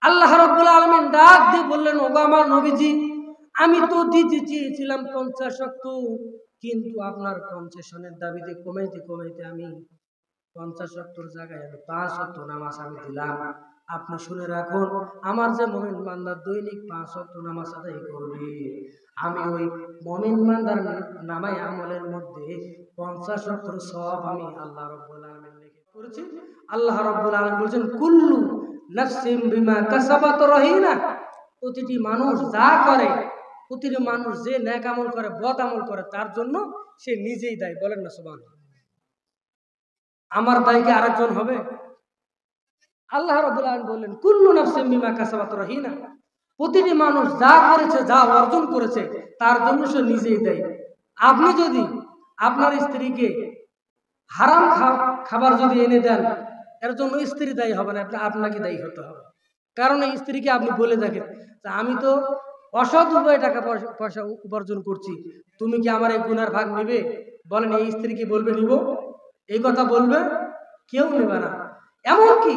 আল্লাহ রাব্বুল আলামিন ডাক দিয়ে বললেন, ওগো আমার নবীজি, আমি তো দিতে চেয়েছিলাম 50 ওয়াক্ত, কিন্তু আপনার কনসেশনের দাবিতে কমাইতে কমাইতে আমি 50 ওয়াক্তর জায়গায় 5 ওয়াক্ত নামাজ আমি দিলাম। আপনি শুনে রাখুন, আমার যে মুমিন বান্দা দৈনিক 5 ওয়াক্ত নামাজ আদায় করবে, আমি ওই মুমিন বান্দার নামায় আমলের মধ্যে 50 ওয়াক্তর সওয়াব আমি আল্লাহ রাব্বুল আলামিন লিখে করেছি। আল্লাহ রাব্বুল আলামিন বলেন, কুল্লু নাফসিন বিমা কাসাবাত রহিনা, প্রতিটি মানুষ যা করে, প্রতিটি মানুষ যে নেক আমল করে, বদ আমল করে, তার জন্য সে নিজেই দায়ী। বলেন না সুবহানাল্লাহ। আমার দায়ী কি আরেকজন হবে? আল্লাহ রাব্বুল আলামিন বললেন, কুল্লু নাফসিন বিমা কাসাবাত রহিনা, প্রতিটি মানুষ যা করেছে, যা অর্জন করেছে, তার জন্য সে নিজেই দায়ী। আপনি যদি আপনার স্ত্রীকে হারাম খাবার যদি এনে দেন, এর জন্য স্ত্রী দায়ী হবে না, আপনাকে দায়ী হতে হবে। কারণ এই স্ত্রীকে আপনি বলে দেখেন যে আমি তো অসৎ উপায়ে টাকা পয়সা উপার্জন করছি, তুমি কি আমার এই গুনার ভাগ নিবে? বলেন, এই স্ত্রী কি বলবে নিব? এই কথা বলবে? কেউ নেবে না। এমনকি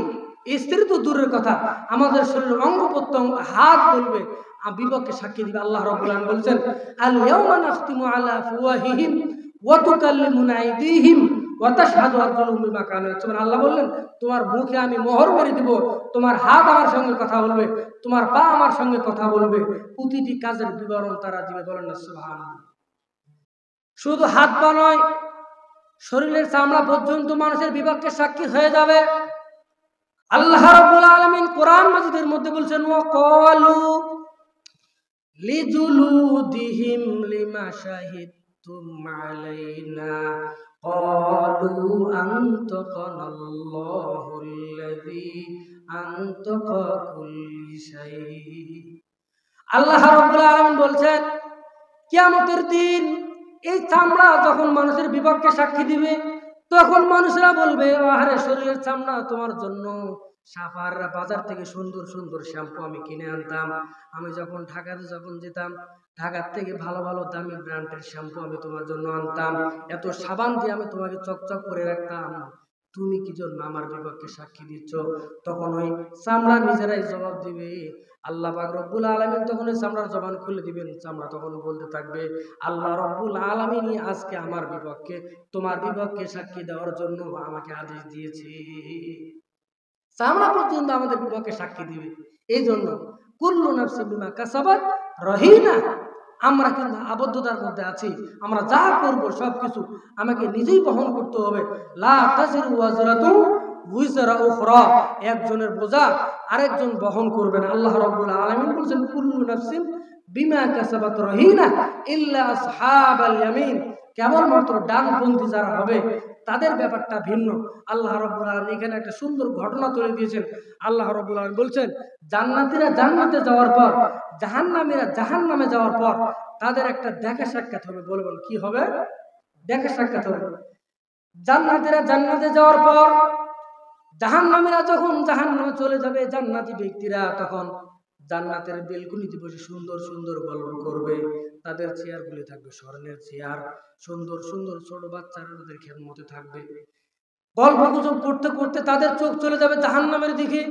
স্ত্রী তো দূরের কথা, আমাদের শরীরের অঙ্গ প্রত্যঙ্গ, হাত বলবে, বিপক্ষে সাক্ষী দিবে। আল্লাহ রাব্বুল আলামিন বলছেন, আল ইয়াউমা নাখতিমু আলা আফওয়াহিহিম ওয়া তুকাল্লিমুনা আইদিহিম ওয়া তাশহাদু আরজুলুহুম বিমা কানু ইয়াকসিবুন। আল্লাহ বললেন, তোমার মুখে আমি মোহর মেরে দিব, তোমার হাত আমার সঙ্গে কথা বলবে, তোমার পা আমার সঙ্গে কথা বলবে, প্রতিটি কাজের বিবরণ তারা দিবে। বলেন না সুবহানাল্লাহ। শুধু হাত পা নয়, শরীরের চামড়া পর্যন্ত মানুষের বিপক্ষে সাক্ষী হয়ে যাবে। আল্লাহ রাব্বুল আলামিন কোরআন মাজিদের মধ্যে বলছেন, ওয়া ক্বালু লিজুলুদিহিম লিমা শাহিদতুম আলাইনা ক্বালু আনতাকানাল্লাহুল্লাযী আনতাকা কুল্লি শাই। আল্লাহ রাব্বুল আলামিন বলছেন, কিয়ামতের দিন এই চামড়া যখন মানুষের বিপক্ষে সাক্ষী দিবে, তখন মানুষরা বলবে, আহারে শরীরের চামড়া, তোমার জন্য সাফার বাজার থেকে সুন্দর সুন্দর শ্যাম্পু আমি কিনে আনতাম, আমি যখন ঢাকাতে যখন যেতাম, ঢাকার থেকে ভালো ভালো দামি ব্র্যান্ডের শ্যাম্পু আমি তোমার জন্য আনতাম, এত সাবান দিয়ে আমি তোমাকে চকচক করে রাখতাম, তুমি কি জন্য আমার বিপক্ষে সাক্ষী দিচ্ছ? তখন ওই চামড়া নিজেরাই জবাব দিবে। আল্লাহ পাক রব্বুল আলামিন তখন ওই চামড়ার জবান খুলে দিবেন, চামড়া তখন বলতে থাকবে, আল্লাহ রব্বুল আলামিনই আজকে আমার বিপক্ষে, তোমার বিপক্ষে সাক্ষী দেওয়ার জন্য আমাকে আদেশ দিয়েছে। চামড়া পর্যন্ত আমাদের বিপক্ষে সাক্ষী দিবে। এই জন্য কুল্লু নাফসিন বিমা কাসাবাত রহিনা, আমরা কিন্তু আবদ্ধতার মধ্যে আছি। আমরা যা করব সবকিছু আমাকে নিজেই বহন করতে হবে। লা তাজিরু ওয়াজরাতু উযরা উখরা, একজনের বোঝা আরেকজন বহন করবে না। আল্লাহ রাব্বুল আলামিন বলেন, কুল্লু নাফসিন বিমা কাসাবাত রহিনা ইল্লা আসহাবাল ইয়ামিন, কেবলমাত্র ডানপন্থী যারা হবে তাদের ব্যাপারটা ভিন্ন। আল্লাহ রাব্বুল আলামিন এখানে একটা সুন্দর ঘটনা তুলে দিয়েছেন। আল্লাহ রাব্বুল আলামিন বলছেন, জান্নাতীরা জান্নাতে যাওয়ার পর, জাহান্নামীরা জাহান্নামে যাওয়ার পর তাদের একটা দেখা সাক্ষাৎ হবে। বলবেন কি হবে? দেখা সাক্ষাৎ হবে। জান্নাতীরা জান্নাতে যাওয়ার পর জাহান্নামীরা যখন জাহান্নামে চলে যাবে, জান্নাতি ব্যক্তিরা তখন জান্নাতের বেলকুনিতে বসে সুন্দর সুন্দর গল্প করবে। তাদের চেয়ারগুলি থাকবে স্বর্ণের চেয়ার, সুন্দর সুন্দর ছোট বাচ্চারা তাদের খেদমতে থাকবে। গল্প গুজব করতে করতে তাদের চোখ চলে যাবে জাহান্নামের দিকে।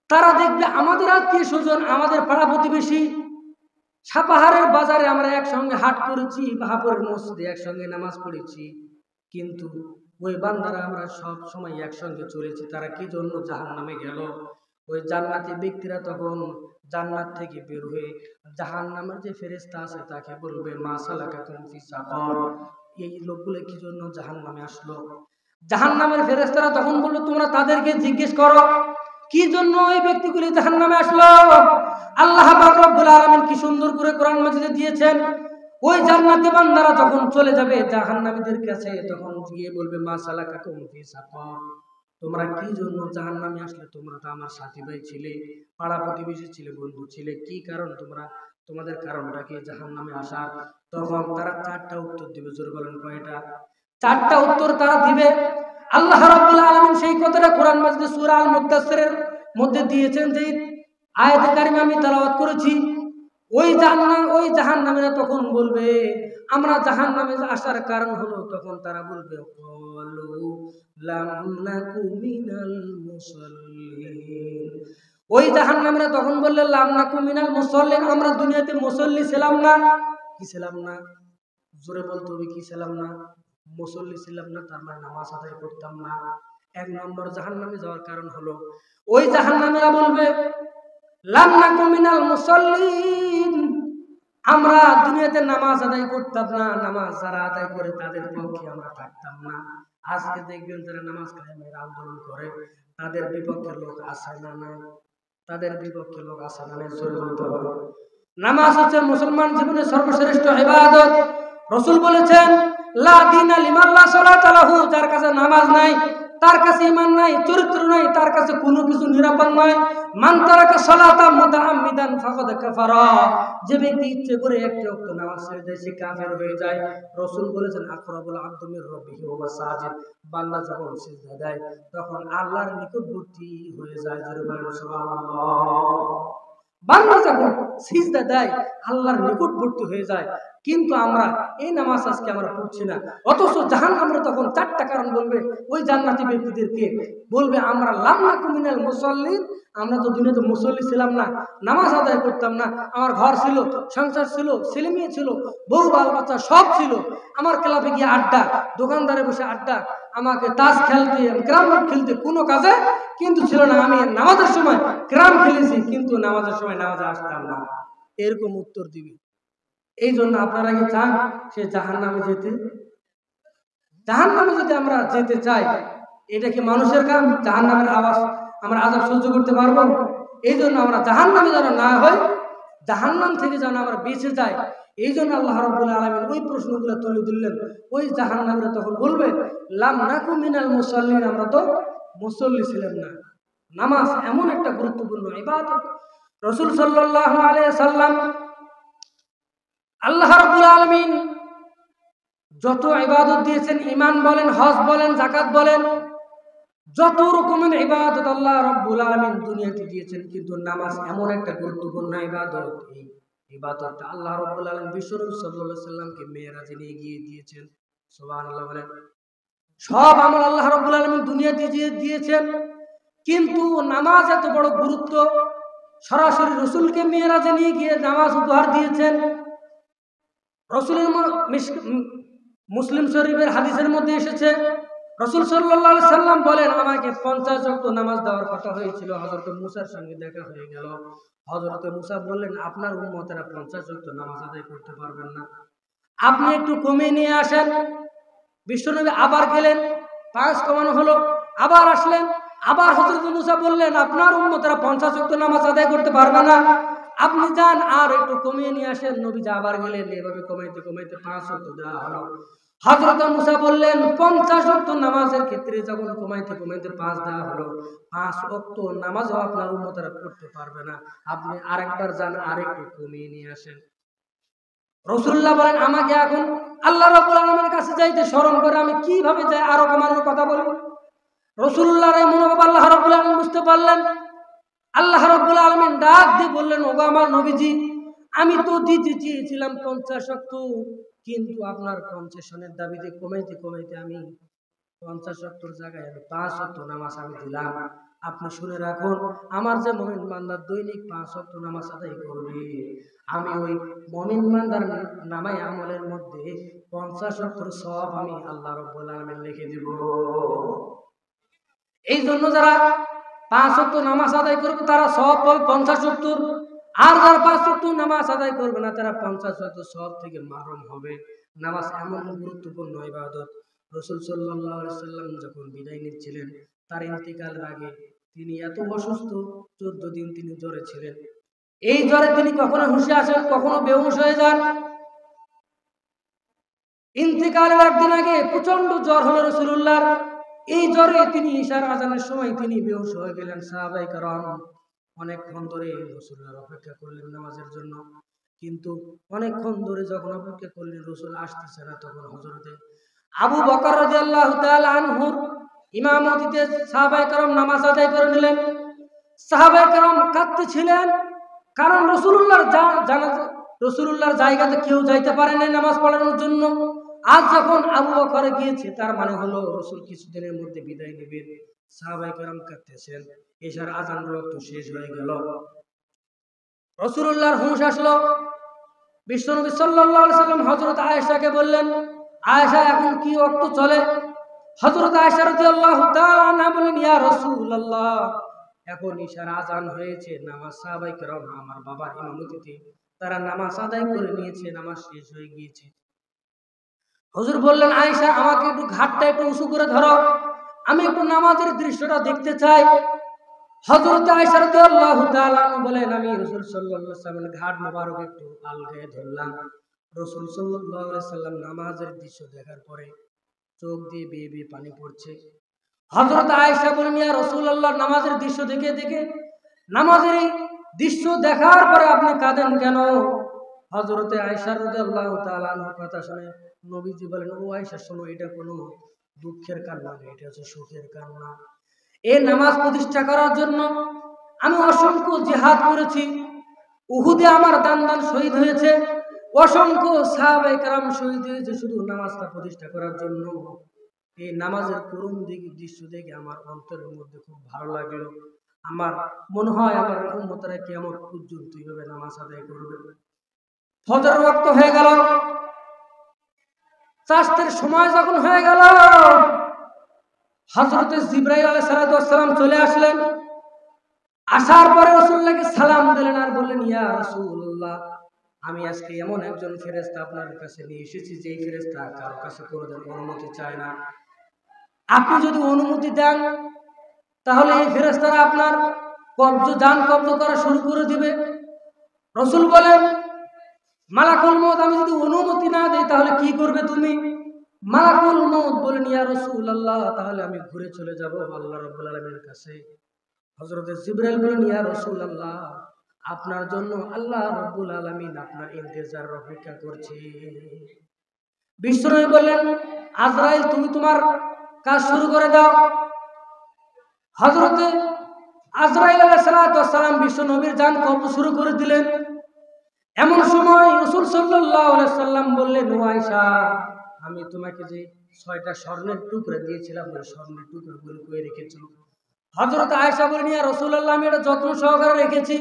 তারা দেখবে আমাদের আত্মীয় স্বজন, আমাদের পাড়া প্রতিবেশী, সাপাহারের বাজারে আমরা একসঙ্গে হাট করেছি, বাহাপুরের মসজিদে একসঙ্গে নামাজ পড়েছি, কিন্তু ওই বান্দারা আমরা সব সময় একসঙ্গে চলেছি, তারা কি জন্য জাহান্নামে গেল? ওই জান্নাতি ব্যক্তিরা তখন জান্নাত থেকে বের হয়ে জাহান্নামের যে ফেরেশতা আছে তাকে বলবে, মা সালাকাকুম ফি সাকার, এই লোকগুলো কি জন্য জাহান্নামে আসলো? জাহান্নামের ফেরেশতারা তখন বলল, তোমরা তাদেরকে জিজ্ঞেস করো কি জন্য ওই ব্যক্তিগুলি জাহান্নামে আসলো। আল্লাহ পাক রব্বুল আলামিন কি সুন্দর করে কোরআন মাজিদে দিয়েছেন, ওই জান্নাতি বান্দারা যখন চলে যাবে জাহান্নামীদের কাছে, তখন গিয়ে বলবে, মা সালাকাকুম ফি সাকার, তোমরা কি জন্য জাহান্নামে আসলে? তোমরা তো আমার সাথী ভাই ছিলে, পাড়া প্রতিবেশী ছিলে, বন্ধু ছিলে, কি কারণ তোমরা, তোমাদের কারণটা কি জাহান্নামে আসার? তখন তারা চারটা উত্তর দিবে। জোরে বলেন কয়টা? চারটা উত্তর তারা দিবে। আল্লাহ রাব্বুল আলামিন সেই কথাটা কোরআন মাজিদে সূরা আল মুদ্দাসসিরের মধ্যে দিয়েছেন, যে আয়াতে কারিমা আমি তেলাওয়াত করেছি। ওই জাহান্নামীরা তখন বলবে, আমরা জাহান্নামে আসার কারণ হলো, তখন তারা বলবে, ক্বালু লাম নাকু মিনাল মুসাল্লিন, ওই জাহান্নামীরা তখন বললেন লাম নাকু মিনাল মুসাল্লিন, আমরা দুনিয়াতে মুসল্লি ছিলাম না। কি ছিলাম না? জোরে বলতে হবে, কি ছিলাম না? মুসল্লি ছিলাম না, তার মানে নামাজ আদায় করতাম না। এক নম্বর জাহান্নামে যাওয়ার কারণ হলো ওই জাহান্নামীরা বলবে লাম নাকু মিনাল মুসাল্লিন, আমরা দুনিয়াতে নামাজ আদায় করতাম না, নামাজ যারা আদায় করে তাদের পক্ষে আমরা থাকতাম না। আজকে দেখবেন যারা নামাজ কায়েমের আন্দোলন করে তাদের বিপক্ষে লোক আসে না, না তাদের বিপক্ষে লোক আসে না। জোরে বলতে হবে। নামাজ হচ্ছে মুসলমান জীবনের সর্বশ্রেষ্ঠ ইবাদত। রাসূল বলেছেন লা দীনা লিমান লা সালাতা লাহু, যার কাছে নামাজ নাই, তার কাছে ঈমান নাই, চরিত্র নাই, তার কাছে কোনো কিছু নিরাপদ নয়। মান তারাকা সালাতা মুতাআম্মিদান ফাকাদ কাফারা, যে ব্যক্তি ইচ্ছে করে একটা ওয়াক্ত নামাজ ছেড়ে দেয় সে কাফের হয়ে যায়। রাসূল বলেছেন আকরাবুল আবদু মির রাব্বিহি ওয়া সাজিদ, বান্দা যখন সিজদা দেয় তখন আল্লাহর নিকটবর্তী হয়ে যায়। জোরে বলেন সুবহানাল্লাহ। বান্দা যখন সিজদা দেয় আল্লাহর নিকটবর্তী হয়ে যায়। কিন্তু আমরা এই নামাজ আজকে আমরা পড়ছি না, অথচ জাহান্নামরা তখন চারটা কারণ বলবে ওই জান্নাতি ব্যক্তিদেরকে, বলবে আমরা লাম নাকু মিনাল মুসাল্লিন, আমরা তো দুনিয়াতে মুসল্লি ছিলাম না, নামাজ আদায় করতাম না, আমার ঘর ছিল, সংসার ছিল, ছেলে মেয়ে ছিল, বউ বাল বাচ্চা সব ছিল, আমার ক্লাবে গিয়ে আড্ডা, দোকানদারে বসে আড্ডা, আমাকে তাস খেলতে, ক্যারাম বোর্ড খেলতে কোনো কাজে কিন্তু ছিল না। আমি নামাজের সময় ক্যারাম খেলেছি কিন্তু নামাজের সময় নামাজে আসতাম না। এরকম উত্তর দিবে। এই জন্য আপনারা কি চান সে জাহান্নামে যেতে? জাহান্নামে যদি আমরা যেতে চাই, এটা কি মানুষের কাম? জাহান্নামের আওয়াজ আমরা আযাব সহ্য করতে পারবো? এই জন্য আমরা জাহান্নামে যেন না হই, জাহান্নাম থেকে যেন আমরা বেঁচে যাই, এই জন্য আল্লাহ রাব্বুল আলামিন ওই প্রশ্নগুলো তুলে দিলেন। ওই জাহান্নামীরা তখন বলবে লাম নাকু মিনাল মুসাল্লিন, আমরা তো মুসল্লি ছিলাম না। নামাজ এমন একটা গুরুত্বপূর্ণ ইবাদত। রাসূল সাল্লাল্লাহু আলাইহি সাল্লাম, আল্লাহ রাব্বুল আলামিন যত ইবাদত দিয়েছেন, ঈমান বলেন, হজ বলেন, যাকাত বলেন, যত রকমের ইবাদত আল্লাহ রাব্বুল আলামিন দুনিয়াতে দিয়েছেন, কিন্তু নামাজ এমন একটা গুরুত্বপূর্ণ ইবাদত, এই ইবাদতটা আল্লাহ রাব্বুল আলামিন বিশ্বনবী সাল্লাল্লাহু আলাইহি সাল্লামকে মেরাজে নিয়ে গিয়ে দিয়েছেন। সুবহানাল্লাহ বলেন। সব আমল আল্লাহ রাব্বুল আলামিন দুনিয়াতে দিয়েছেন, কিন্তু নামাজ এত বড় গুরুত্ব, সরাসরি রাসূলকে মেরাজে নিয়ে গিয়ে নামাজ উপহার দিয়েছেন। রাসূলের মুসলিম শরীফের হাদিসের মধ্যে এসেছে, রাসূল সাল্লাল্লাহু আলাইহি সাল্লাম বলেন আমাকে 50 ওয়াক্ত নামাজ দেওয়ার কথা হয়েছিল, হযরত মুসার সঙ্গে দেখা হয়ে গেল। হযরত মুসা বললেন আপনার উম্মতেরা 50 ওয়াক্ত নামাজ আদায় করতে পারবেন না, আপনি একটু কমিয়ে নিয়ে আসেন। বিশ্বনবী আবার গেলেন, 5 কমানো হলো, আবার আসলেন, আবার হযরত মুসা বললেন আপনার উম্মতেরা 50 ওয়াক্ত নামাজ আদায় করতে পারবে না, আপনি যান আর একটু কমিয়ে নিয়ে আসেন। নবী আবার গেলেন, এভাবে কমাইতে কমাইতে 5 ওয়াক্ত দেওয়া হলো। হযরত মুসা বললেন 50 ওয়াক্ত নামাজের ক্ষেত্রে যখন কমাইতে কমাইতে 5 দেওয়া হলো, 5 ওয়াক্ত নামাজও আপনার উম্মতেরা করতে পারবে না, আপনি আরেকবার যান আর একটু কমিয়ে নিয়ে আসেন। রাসূলুল্লাহ বলেন আমাকে এখন আল্লাহ রাব্বুল আলামিনের কাছে যাইতে শরম করে, আমি কিভাবে যাই আরো কমানোর কথা বলি। রাসূলুল্লাহর এই মনোভাব আল্লাহ রাব্বুল আলামিন বুঝতে পারলেন। আল্লাহ রাব্বুল আলামিন ডাক দিয়ে বললেন ওগো আমার নবীজি, আমি তো দিতে চেয়েছিলাম 50 ওয়াক্ত, কিন্তু আপনার কনসেশনের দাবিতে কমাইতে কমাইতে আমি 50 ওয়াক্তর জায়গায় আমি 5 ওয়াক্ত নামাজ আমি দিলাম। আপনি শুনে রাখুন, আমার যে মুমিন বান্দা দৈনিক 5 ওয়াক্ত নামাজ আদায় করবে, আমি ওই মুমিন বান্দার নামায় আমলের মধ্যে 50 ওয়াক্তর সওয়াব আমি আল্লাহ রাব্বুল আলামিন লিখে দেব। এই জন্য যারা 5 ওয়াক্ত নামাজ আদায় করবে তারা সওয়াব পাবে 50 ওয়াক্ত, আর যারা 5 ওয়াক্ত নামাজ আদায় করবে না তারা 50 ওয়াক্ত সওয়াব থেকে মাহরুম হবে। নামাজ এমন গুরুত্বপূর্ণ ইবাদত। রাসূল সাল্লাল্লাহু আলাইহি সাল্লাম যখন বিদায় নিচ্ছিলেন, তার ইন্তিকালের আগে তিনি এত অসুস্থ, 14 দিন তিনি জ্বরে ছিলেন। এই জ্বরে তিনি কখনো হুঁশে আসেন, কখনো বেহুশ হয়ে যান। ইন্তিকালের একদিন আগে প্রচন্ড জ্বর হলো রাসূলুল্লাহর। এই জ্বরে তিনি ইশার আজানের সময় তিনি বেহুশ হয়ে গেলেন। সাহাবায়ে কেরাম অনেকক্ষণ ধরে রাসূলুল্লাহর অপেক্ষা করলেন নামাজের জন্য, কিন্তু অনেকক্ষণ ধরে যখন অপেক্ষা করলেন রাসূল আসতেছে না, তখন হযরতে আবু বকর রাদিয়াল্লাহু তাআলা আনহুর ইমামতিতে সাহাবায়ে কেরাম নামাজ আদায় করে নিলেন। সাহাবায়ে কেরাম কাঁদতেছিলেন, কারণ রাসূলুল্লাহর জায়গাতে কেউ যাইতে পারে না নামাজ পড়ানোর জন্য। আজ যখন আবু বকর গিয়েছে, তার মানে হলো রাসূল কিছুদিনের মধ্যে বিদায় নেবেন। সাহাবায়ে কেরাম কাঁদতেছেন। এশার আযান রক্ত শেষ হয়ে গেল। রাসূলুল্লাহর হুঁশ আসলো। বিশ্বনবী সাল্লাল্লাহু আলাইহি সাল্লাম হযরত আয়েশাকে বললেন, আয়েশা এখন কি ওয়াক্ত চলে? হযরত আয়েশা রাদিয়াল্লাহু তাআলা আনহা বলেন, ইয়া রাসূলুল্লাহ, এখন ঈশার আযান হয়েছে। নামাজ সাহাবায়ে কেরাম আমার বাবার ইমামতিতে তারা নামাজ আদায় করে নিয়েছে, নামাজ শেষ হয়ে গিয়েছে। হুজুর বললেন, আয়েশা আমাকে একটু ঘাটটা একটু উঁচু করে ধরো, আমি একটু নামাজের দৃশ্যটা দেখতে চাই। হযরত আয়েশা রাদিয়াল্লাহু তাআলা আনহা বলেন, আমি রাসূল সাল্লাল্লাহু আলাইহি ওয়াসাল্লামের ঘাট মোবারক একটু আলগায়ে ধরলাম। রাসূল সাল্লাল্লাহু আলাইহি ওয়াসাল্লাম নামাজের দৃশ্য দেখার পরে চোখ দিয়ে বেয়ে বেয়ে পানি পড়ছে। হযরত আয়েশা বলেন, ইয়া রাসূলুল্লাহ, নামাজের দৃশ্য দেখে দেখে নামাজের এই দৃশ্য দেখার পরে আপনি কাঁদেন কেন? হযরতে আয়েশা রাদিয়াল্লাহু তাআলা আনহার কথা শুনে নবীজি বলেন, ও আয়েশা শোনো, এটা কোনো দুঃখের কান্না না, এটা হচ্ছে সুখের কান্না। এই নামাজ প্রতিষ্ঠা করার জন্য আমি অসংখ্য জিহাদ করেছি। উহুদে আমার দান শহীদ হয়েছে, অসংখ্য সাহাবায়ে কেরাম শহীদ হয়েছে শুধু নামাজটা প্রতিষ্ঠা করার জন্য। এই নামাজের করুণ দৃশ্য দেখে আমার অন্তরের মধ্যে খুব ভালো লাগলো। আমার মনে হয় আমার উম্মতরা কিয়ামত পর্যন্ত এইভাবে নামাজ আদায় করবে। ফজর ওয়াক্ত হয়ে গেল, চাষতের সময় যখন হয়ে গেল, হযরতে জিবরাইল আলাইহিস সালাম চলে আসলেন। আসার পরে রাসূলুল্লাহকে সালাম দিলেন আর বললেন, ইয়া রাসূলুল্লাহ, আমি আজকে এমন একজন ফেরেশতা আপনার কাছে নিয়ে এসেছি যেই ফেরেশতা কারো কাছে কোনোদিন অনুমতি চায় না। আপনি যদি অনুমতি দেন তাহলে এই ফেরেশতারা আপনার জান কব্জ করা শুরু করে দিবে। রাসূল বলেন, মালাকুল মউত, আমি যদি অনুমতি না দেই তাহলে কি করবে তুমি? মালাকুল মউত বলেন, ইয়া রাসূলুল্লাহ, তাহলে আমি ঘুরে চলে যাব আল্লাহ রাব্বুল আলামিনের কাছে। হযরতে জিবরাইল বলেন, ইয়া রাসূলুল্লাহ, আপনার জন্য আল্লাহ রাব্বুল আলামিন আপনার ইন্তজার অপেক্ষা করছে। বিশ্বনবী বললেন, আজরাইল, তুমি তোমার কাজ শুরু করে দাও। হযরতে আজরাইল আলাইহিস সালাম বিশ্বনবীর জান কবজ শুরু করে দিলেন। এমন সময় রাসূল সাল্লাল্লাহু আলাইহি সাল্লাম বললেন, ও আয়েশা, আমি তোমাকে যে 6টা স্বর্ণের টুকরা দিয়েছিলাম ওই স্বর্ণের টুকরাগুলো কই রেখেছো? হযরত আয়েশা বলেন, ইয়া রাসূলুল্লাহ, আমি এটা যত্ন সহকারে রেখেছি।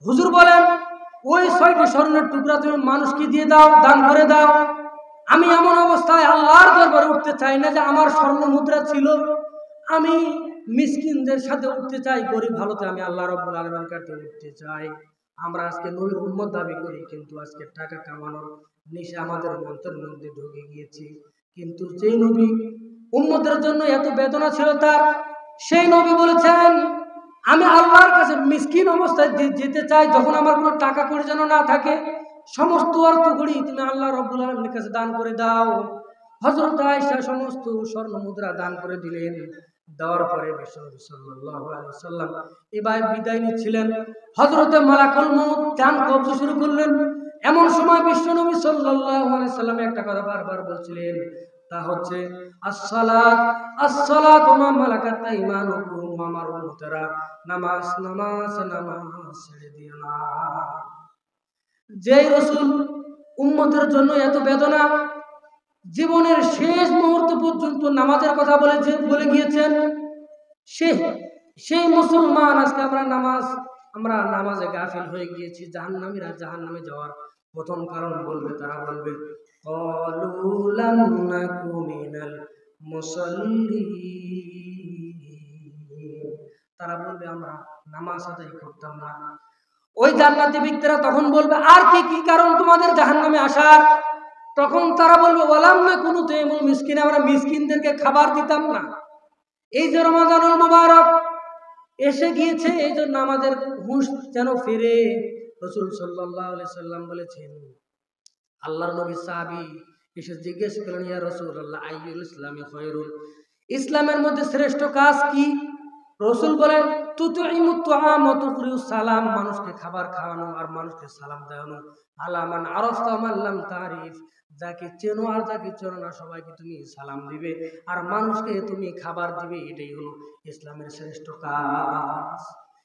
হুজুর বলেন, ওই 6টি স্বর্ণের টুকরা তুমি মানুষকে দিয়ে দাও, দান করে দাও। আমি এমন অবস্থায় আল্লাহর দরবারে উঠতে চাই না যে আমার স্বর্ণ মুদ্রা ছিল, আমি মিসকিনদের সাথে উঠতে চাই, গরিব হালতে আমি আল্লাহ রাব্বুল আলামিনের কাছে উঠতে চাই। আমরা আজকে নবীর উম্মত দাবি করি, কিন্তু আজকে টাকা কামানোর নেশা আমাদের অন্তরের মধ্যে ঢুকে গিয়েছে। কিন্তু যেই নবী উম্মতের জন্য এত বেদনা ছিল তার, সেই নবী বলেছেন, আমি আল্লাহর কাছে মিসকিন অবস্থায় যেতে চাই, যখন আমার কোনো টাকা কড়ি যেন না থাকে, সমস্ত অর্থ কড়ি তুমি আল্লাহ রাব্বুল আলামিনের কাছে দান করে দাও। হযরত আয়েশা সমস্ত স্বর্ণ মুদ্রা দান করে দিলেন। দেওয়ার পরে বিশ্বনবী সাল্লাল্লাহু আলাইহি ওয়াসাল্লাম এবার বিদায় নিচ্ছিলেন। হযরতে মালাকুল মউত জান কবজ শুরু করলেন। এমন সময় বিশ্বনবী সাল্লাল্লাহু আলাইহি ওয়াসাল্লাম একটা কথা বারবার বলছিলেন, তা হচ্ছে আসসালাত আসসালাতু মা মালাকাত আইমানুকুম, আমার উম্মতেরা নামাজ নামাজ নামাজ ছেড়ে দিও না। যেই রাসূল উম্মতের জন্য এত বেদনা, জীবনের শেষ মুহূর্ত পর্যন্ত নামাজের কথা বলে গিয়েছেন, সেই মুসলমান আজকে আমরা নামাজে গাফিল হয়ে গিয়েছি। জাহান্নামীরা জাহান্নামে যাওয়ার প্রথম কারণ বলবে, তারা বলবে, ক্বালু লাম নাকু মিনাল মুসাল্লিন, তারা বলবে আমরা নামাজ আদায় করতাম না। ওই জান্নাতি ব্যক্তিরা তখন বলবে, আর কি কি কারণ তোমাদের জাহান্নামে আসার? তখন তারা বলবে, ওয়ালাম নাকুনু তুইমুল মিসকিন, আমরা মিসকিনদেরকে খাবার দিতাম না। এই যে রমাদানুল মুবারক এসে গিয়েছে, এই জন্য আমাদের হুঁশ যেন ফিরে। রাসূল সাল্লাল্লাহু আলাইহি সাল্লাম বলেছেন, আল্লাহর নবী সাহাবী এসে জিজ্ঞেস করলেন, ইয়া রাসূলুল্লাহ, আইয়ুল ইসলামি খায়রুন, ইসলামের মধ্যে শ্রেষ্ঠ কাজ কি? রাসূল বলেন, তুতঈমুত তুআম ওয়া তুকরিউস সালাম, মানুষকে খাবার খাওয়ানো আর মানুষকে সালাম দেওয়ানো। আলা মান আরাফতা মান লাম তারিফ, যাকে চেনো আর যাকে চেনো না সবাইকে তুমি সালাম দিবে আর মানুষকে তুমি খাবার দিবে, এটাই হলো ইসলামের শ্রেষ্ঠ কাজ।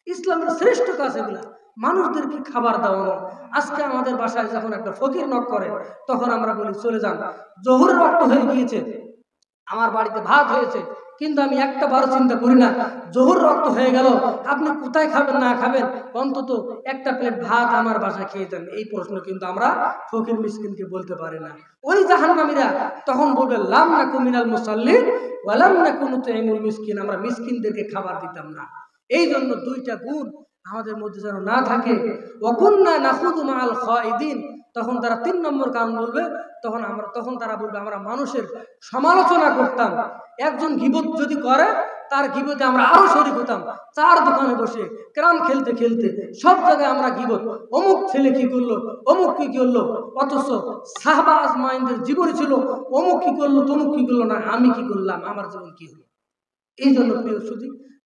ইসলামের শ্রেষ্ঠ কাজ এগুলা, মানুষদেরকে খাবার দেওয়ানো। আজকে আমাদের বাসায় যখন একটা ফকির নক করে তখন আমরা বলি, চলে যান, জোহরের ওয়াক্ত হয়ে গিয়েছে, আমার বাড়িতে ভাত হয়েছে, কিন্তু আমি একটা বারো চিন্তা করি না, জোহর রক্ত হয়ে গেল, আপনি কোথায় খাবেন না খাবেন, অন্তত একটা প্লেট ভাত আমার বাসায় খেয়ে যান। এই প্রশ্ন কিন্তু আমরা ফকির মিসকিনকে বলতে পারি না। ওই জাহান্নামীরা তখন বলবে লাম নাকু মিনাল মুসাল্লিন ওয়া লাম নাকু নুতঈমুল মিসকিন, আমরা মিসকিনদেরকে খাবার দিতাম না। এই জন্য দুইটা গুণ আমাদের মধ্যে যেন না থাকে। ওয়া কুননা নাখুদু মাআল খায়িদিন, তখন তারা 3 নম্বর কারণ বলবে, তখন তারা বলবে আমরা মানুষের সমালোচনা করতাম। একজন গীবত যদি করে, তার গীবতে আমরা আরো শরীক হতাম। চার দোকানে বসে ক্রাম খেলতে খেলতে সব জায়গায় আমরা গীবত, অমুক ছেলে কি করলো, অমুক কি করলো, অথচ সাহাবা আজমাইনদের জীবন ছিল অমুক কি করলো, তমুক কি করলো না, আমি কি করলাম, আমার জীবন কি হলো। এই জন্য প্রিয় সুধী,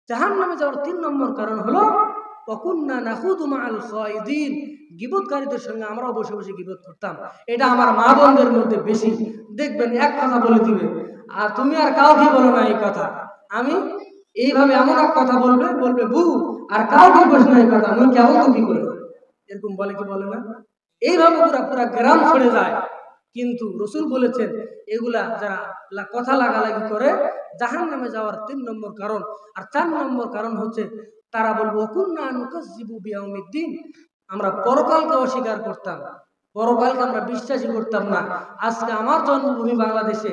জাহান্নামে যাওয়ার 3 নম্বর কারণ হলো ওয়াকুন্না নাখুদু মাআল খায়িদিন, গীবতকারীদের সঙ্গে আমরাও বসে বসে গীবত করতাম। এটা আমার মা বোনদের মধ্যে বেশি দেখবেন, এক কথা বলে দিবে আর তুমি আর কাউকে বলো না এই কথা, আমি এইভাবে এমন এক কথা বলবে, বলবে বু আর কাউকে বসে না এই কথা, আমি কেমন তো কি করবো, এরকম বলে কি বলে না? এইভাবে পুরা পুরা গ্রাম ছড়ে যায়। কিন্তু রসুল বলেছেন এগুলা যারা কথা লাগালাগি করে জাহান্নামে যাওয়ার 3 নম্বর কারণ। আর 4 নম্বর কারণ হচ্ছে তারা বলবো কুন্না নুকাজ্জিবু বিয়াউমিদ্দিন, আমরা পরকালকে অস্বীকার করতাম, পরকালকে আমরা বিশ্বাসই করতাম না। আজকে আমার জন্মভূমি বাংলাদেশে